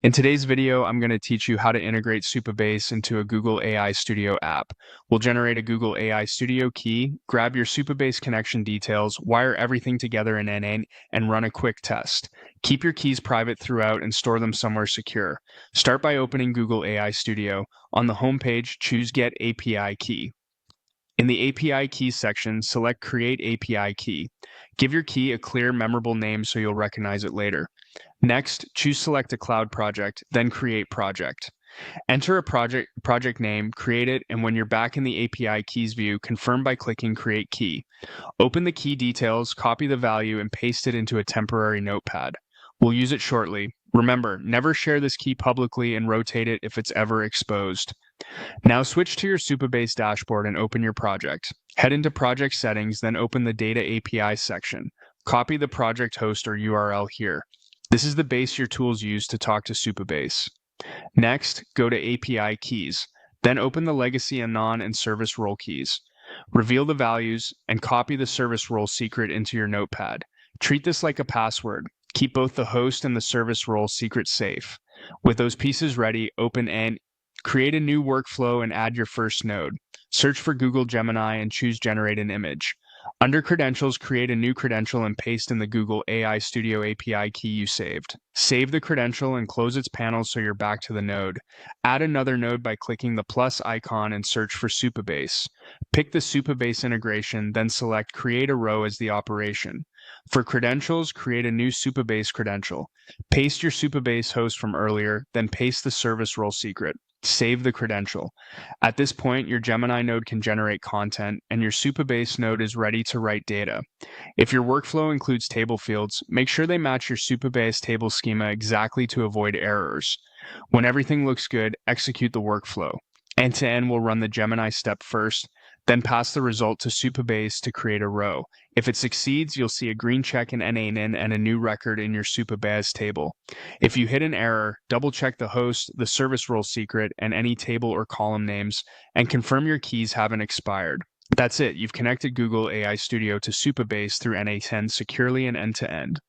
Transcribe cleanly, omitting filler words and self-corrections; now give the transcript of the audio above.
In today's video, I'm going to teach you how to integrate Supabase into a Google AI Studio app. We'll generate a Google AI Studio key, grab your Supabase connection details, wire everything together in NA, and run a quick test. Keep your keys private throughout and store them somewhere secure. Start by opening Google AI Studio. On the home page, choose Get API Key. In the API Keys section, select Create API Key. Give your key a clear, memorable name so you'll recognize it later. Next, choose Select a Cloud Project, then Create Project. Enter a project name, create it, and when you're back in the API Keys view, confirm by clicking Create Key. Open the key details, copy the value, and paste it into a temporary notepad. We'll use it shortly. Remember, never share this key publicly and rotate it if it's ever exposed. Now switch to your Supabase dashboard and open your project. Head into Project Settings, then open the Data API section. Copy the project host or URL here. This is the base your tools use to talk to Supabase. Next, go to API Keys. Then open the legacy anon and service role keys. Reveal the values and copy the service role secret into your notepad. Treat this like a password. Keep both the host and the service role secret safe. With those pieces ready, open and create a new workflow and add your first node. Search for Google Gemini and choose Generate an Image. Under Credentials, create a new credential and paste in the Google AI Studio API key you saved. Save the credential and close its panel so you're back to the node. Add another node by clicking the plus icon and search for Supabase. Pick the Supabase integration, then select Create a Row as the operation. For credentials, create a new Supabase credential. Paste your Supabase host from earlier, then paste the service role secret. Save the credential. At this point, your Gemini node can generate content, and your Supabase node is ready to write data. If your workflow includes table fields, make sure they match your Supabase table schema exactly to avoid errors. When everything looks good, execute the workflow. End-to-end will run the Gemini step first, then pass the result to Supabase to create a row. If it succeeds, you'll see a green check in NANIN and a new record in your Supabase table. If you hit an error, double-check the host, the service role secret, and any table or column names, and confirm your keys haven't expired. That's it. You've connected Google AI Studio to Supabase through NA10 securely and end-to-end.